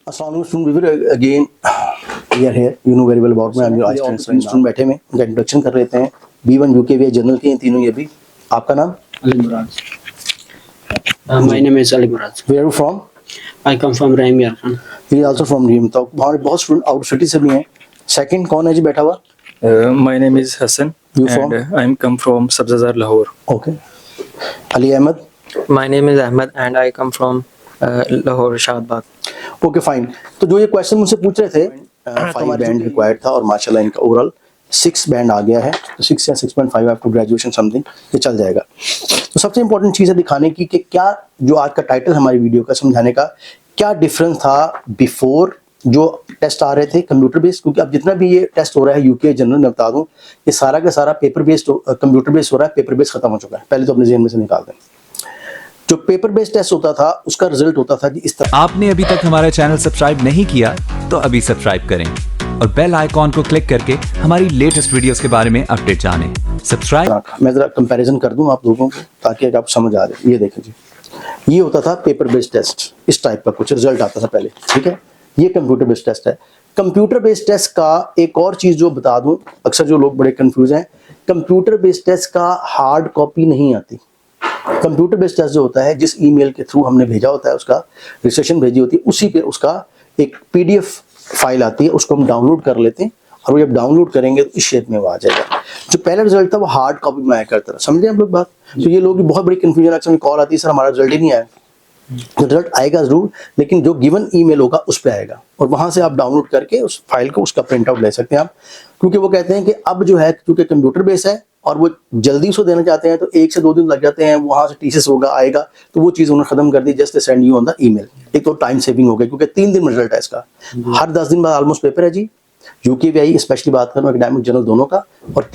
Assalamualaikum viewer, again we are here. You know very well about me. I'm your assistant student बैठे में उनका introduction कर लेते हैं. B1 UKVI जनरल के हैं तीनों ये भी. आपका नाम? Ali Murad. My name is Ali Murad. Where are you from? I come from Rahim Yarkhan. He is also from Reem. तो हमारे बहुत स्टूडेंट आउट सिटी से भी हैं. सेकंड कौन है जी बैठा हुआ? My name is Hassan. You and from? I'm come from Sabzazar, Lahore. Okay. Ali Ahmed. My name is Ahmed and I come from Lahore, Shahbag. Okay fine. तो जो ये क्वेश्चन मुझसे पूछ रहे थे 5 बैंड रिक्वायर्ड था और माशाल्लाह इनका ओवरऑल 6 बैंड आ गया है. तो 6 या 6.5 आफ्टर ग्रेजुएशन समथिंग ये चल जाएगा. तो सबसे इंपॉर्टेंट चीज़ है दिखाने की कि क्या जो आज का टाइटल हमारी वीडियो का समझाने का क्या डिफरेंस था बिफोर जो टेस्ट आ रहे थे कंप्यूटर बेस्ड. क्योंकि अब जितना भी ये टेस्ट हो रहा है यूके जनरल में बता दूं ये सारा का सारा पेपर बेस्ड कंप्यूटर बेस्ड हो रहा है. पेपर बेस्ड खत्म हो चुका है. पहले तो अपने जेहन में से निकाल दें. जो पेपर बेस्ड टेस्ट होता था उसका रिजल्ट होता था जी इस तरह. आपने अभी तक हमारा चैनल सब्सक्राइब नहीं किया तो अभी सब्सक्राइब करें और बेल आइकॉन को क्लिक करके हमारी लेटेस्ट वीडियोस के बारे में अपडेट जानें. सब्सक्राइब. मैं जरा कंपैरिजन कर दूं आप लोगों को ताकि आप समझ आ जाए. ये देखें जी ये होता था पेपर बेस्ड टेस्ट. इस टाइप का कुछ रिजल्ट आता था पहले. ठीक है. ये कंप्यूटर बेस्ड टेस्ट है. कंप्यूटर बेस्ड टेस्ट का एक और चीज जो बता दूं अक्सर जो लोग बड़े कंफ्यूज हैं कंप्यूटर बेस्ड टेस्ट का हार्ड कॉपी नहीं आती. कंप्यूटर बेस्ड टेस्ट जो होता है जिस ईमेल के थ्रू हमने भेजा होता है उसका रजिस्ट्रेशन भेजी होती है उसी पे उसका एक पीडीएफ फाइल आती है. उसको हम डाउनलोड कर लेते हैं और वो जब डाउनलोड करेंगे तो इस शेप में वो आ जाएगा. जो पहला रिजल्ट था वो हार्ड कॉपी में आया करता था. समझे आप लोग बात. तो ये लोग बहुत बड़ी कंफ्यूजन अक्सर कॉल आती है सर हमारा रिजल्ट ही नहीं आया. रिजल्ट आएगा जरूर लेकिन जो गिवन ईमेल होगा उस पे आएगा और वहां से आप डाउनलोड करके उस फाइल को उसका प्रिंट आउट ले सकते हैं आप. क्योंकि वो कहते हैं कि अब जो है क्योंकि कंप्यूटर बेस है और वो जल्दी उसको देना चाहते हैं तो 1 से 2 दिन लग जाते हैं. वहां से टीसीएस होगा आएगा तो वो चीज़ उन्होंने खत्म कर दी. Just send you on the email. एक तो टाइम सेविंग हो गया क्योंकि 3 दिन में रिजल्ट है इसका. हर 10 दिन बाद ऑलमोस्ट पेपर है जी. यूकेवीआई स्पेशली बात करूँ एकेडमिक जनरल दोनों का और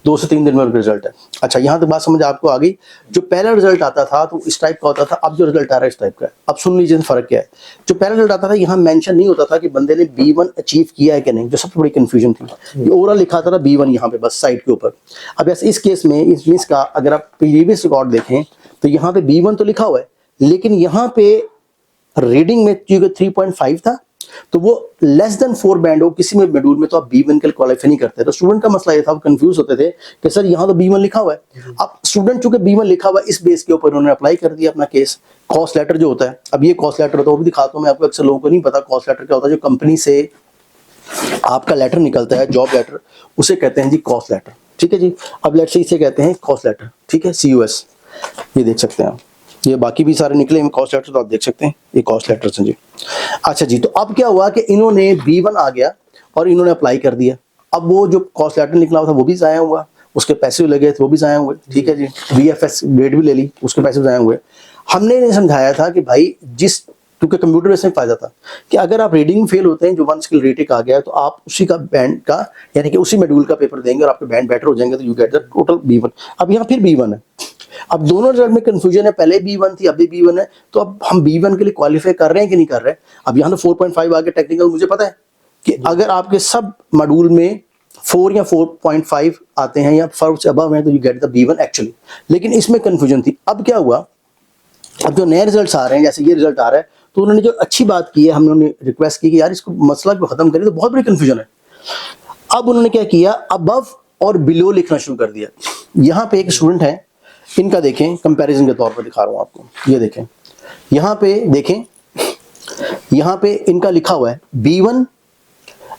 2 से 3 दिन में रिजल्ट है. अच्छा यहाँ तक बात समझ आपको आ गई. जो पहला रिजल्ट आता था तो इस टाइप का होता था. अब जो रिजल्ट आ रहा है इस टाइप का है. अब सुन लीजिए फर्क क्या है. जो पहला रिजल्ट आता था यहाँ मेंशन नहीं होता था कि बंदे ने B1 अचीव किया है कि नहीं. जो सबसे बड़ी कंफ्यूजन थी ये ओवरऑल लिखा था B1 यहाँ पे बस साइड के ऊपर. अब ऐसे इस केस में इस मीन्स का अगर आप प्रीवियस रिकॉर्ड देखें तो यहाँ पे B1 तो लिखा हुआ है लेकिन यहाँ पे रीडिंग में क्योंकि 3.5 था तो वो लेस देन 4 बैंड हो किसी में मॉड्यूल में तो आप B1 के लिए क्वालिफाई नहीं करते. तो स्टूडेंट का मसला ये था वो कंफ्यूज होते थे कि सर यहाँ तो B1 लिखा हुआ है. अब स्टूडेंट चूंकि B1 लिखा हुआ है इस बेस के ऊपर उन्होंने अप्लाई कर दिया अपना केस. कॉस्ट लेटर जो होता है अब ये कॉस्ट लेटर होता है वो भी दिखाता हूँ मैं आपको. अक्सर लोगों को नहीं पता कॉस्ट लेटर क्या होता है. जो कंपनी से आपका लेटर निकलता है जॉब लेटर उसे कहते हैं जी कॉस्ट लेटर. ठीक है जी. अब लेट से इसे कहते हैं कॉस्ट लेटर. ठीक है COS. ये देख सकते हैं आप. ये बाकी भी सारे निकले हैं कॉस्ट लेटर तो आप देख सकते हैं ये कॉस्ट लेटर्स हैं जी. अच्छा जी. तो अब क्या हुआ कि इन्होंने B1 आ गया और इन्होंने अप्लाई कर दिया. अब वो जो कॉस्ट लेटर निकला हुआ था वो भी ज़ाया हुआ. उसके पैसे भी लगे थे वो भी ज़ाया हुए. ठीक है जी. VFS ग्रेड भी ले ली उसके पैसे भी ज़ाया हुए. हमने इन्हें समझाया था कि भाई जिस क्योंकि कंप्यूटर बेस में फायदा था कि अगर आप रीडिंग फेल होते हैं जो 1 स्किल रेटिंग आ गया तो आप उसी का बैंड का यानी कि उसी मॉड्यूल का पेपर देंगे और आपके बैंड बेटर हो जाएंगे तो you get the total B1. अब यहाँ फिर B1 है. अब दोनों रिजल्ट में कंफ्यूजन है. पहले B1 थी अभी B1 है. तो अब हम B1 के लिए क्वालिफाई कर रहे हैं कि नहीं कर रहे हैं. अब यहाँ तो 4.5 आ गया टेक्निकल. मुझे पता है कि अगर आपके सब मॉड्यूल में 4 या 4.5 आते हैं या 4 से अबव हैं तो you get the B1 actually. लेकिन इसमें कंफ्यूजन थी. अब क्या हुआ अब जो नए रिजल्ट आ रहे हैं जैसे ये रिजल्ट आ रहा है तो उन्होंने जो अच्छी बात की है हमने रिक्वेस्ट की कि यार इसको मसला को खत्म करें. तो बहुत बड़ी कंफ्यूजन है. अब उन्होंने क्या किया अबव और बिलो लिखना शुरू कर दिया. यहाँ पे एक स्टूडेंट है इनका देखें कंपैरिजन के तौर पर दिखा रहा हूँ आपको. ये देखें यहाँ पे देखें यहाँ पे इनका लिखा हुआ है B1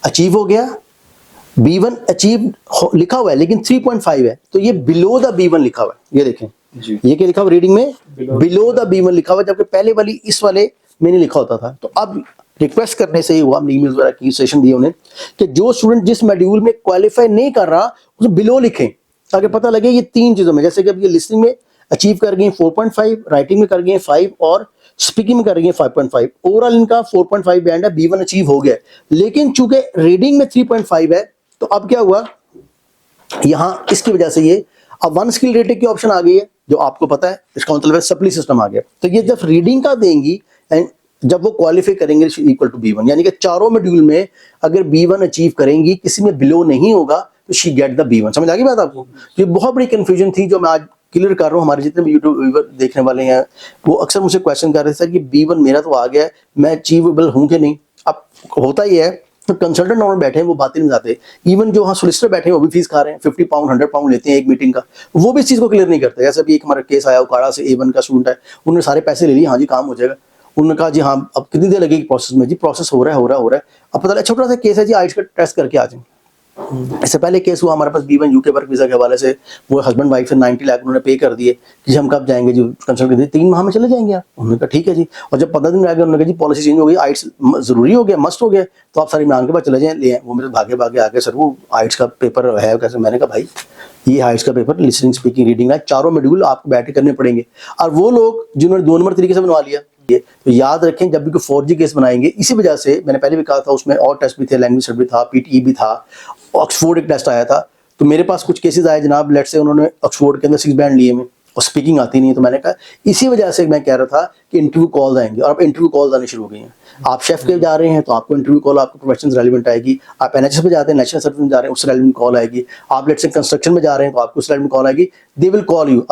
अचीव हो गया. B1 अचीव लिखा हुआ है लेकिन 3.5 है तो ये बिलो द B1 लिखा हुआ है. ये देखें ये क्या लिखा हुआ रीडिंग में बिलो द B1 लिखा हुआ है जबकि पहले वाली इस वाले में नहीं लिखा होता था. तो अब रिक्वेस्ट करने से ही हुआ हमने ईमेल्स वगैरह की सेशन दिए उन्हें कि जो स्टूडेंट जिस मॉड्यूल में क्वालिफाई नहीं कर रहा उसे बिलो लिखें ताकि पता लगे ये 3 चीजों में जैसे कि अब ये लिसनिंग में अचीव कर गए 4.5 राइटिंग में कर गए 5 और स्पीकिंग में कर गए 5.5. ओवरऑल इनका 4.5 बैंड है. B1 अचीव हो गया लेकिन चूंकि रीडिंग में 3.5 है तो अब क्या हुआ यहाँ इसकी वजह से ये अब 1 स्किल रेटिंग की ऑप्शन आ गई है जो आपको पता है. इसका मतलब है सप्ली सिस्टम आ गया. तो ये जब रीडिंग का देंगी एंड जब वो क्वालिफाई करेंगे इक्वल टू B1 यानी कि चारों मॉड्यूल में अगर B1 अचीव करेंगी किसी में बिलो नहीं होगा तो शी गेट द B1. समझ आ गई बात आपको. ये बहुत बड़ी कंफ्यूजन थी जो मैं आज क्लियर कर रहा हूँ. हमारे जितने भी यूट्यूब व्यूअर देखने वाले हैं वो अक्सर मुझसे क्वेश्चन कर रहे थे सर कि B1 मेरा तो आ गया है मैं अचीवेबल हूँ कि नहीं. अब होता ही है, तो कंसल्टेंट नॉर्मल बैठे हैं वो बातें नहीं जाते, इवन जो हाँ सोलिसिटर बैठे हैं वो भी फीस खा रहे हैं, 50 पाउंड 100 पाउंड लेते हैं एक मीटिंग का, वो भी इस चीज़ को क्लियर नहीं करते। जैसे अभी एक हमारा केस आया उकाड़ा से, A1 का स्टूडेंट है, उन्होंने सारे पैसे ले लिए, हाँ जी काम हो जाएगा। उन्होंने कहा जी हाँ अब कितनी देर लगेगी प्रोसेस में, जी प्रोसेस हो रहा है। अब पता लगा छोटा सा केस है जी, आइल्स का टेस्ट करके आ जाए। इससे पहले केस हुआ हमारे पास B1 UK वर्क वीज़ा के हवाले से, वो हस्बैंड वाइफ से 90 लाख उन्होंने पे कर दिए कि हम कब जाएंगे जी कंसल्ट कर दिए, 3 माह में चले जाएंगे आप। उन्होंने कहा ठीक है जी, और जब 15 दिन रह गए उन्होंने कहा जी पॉलिसी चेंज हो गई, आइट्स जरूरी हो गया, मस्ट हो गया, तो आप सारे इमरान के पास चले जाएं ले आएं। वो मेरे भागे भागे आके सर वो आइट्स का पेपर है कैसे, मैंने कहा भाई ये आइट्स का पेपर लिसनिंग स्पीकिंग रीडिंग है, चारों मॉड्यूल आपको बैठ के करने पड़ेंगे। और वो लोग जिन्होंने 2 नंबर तरीके से बनवा लिया, तो याद रखें जब भी कोई 4G केस बनाएंगे, इसी वजह से मैंने पहले भी कहा था उसमें और टेस्ट भी थे, लैंग्वेज टेस्ट भी था, PTE भी था, ऑक्सफोर्ड एक टेस्ट आया था। तो मेरे पास कुछ केसेस आए जनाब, लेट से उन्होंने ऑक्सफोर्ड के अंदर 6 बैंड लिए में और स्पीकिंग आती नहीं है, तो मैंने कहा इसी वजह से मैं कह रहा था कि इंटरव्यू कॉल आएंगे, और अब इंटरव्यू कॉल आने शुरू हो गई हैं। आप शेफ के जा रहे हैं तो आपको इंटरव्यू कॉल, आपको प्रोफेशनल रेलिवेंट आएगी। आप NHS में जाते हैं, नेशनल सर्विस में जा रहे हैं, उससे रेलिवेंट कॉल आएगी। आप लेट से कंस्ट्रक्शन में जा रहे हैं तो आपको उससे रेलिवेंट कॉल आएगी, दे विल कॉल यू।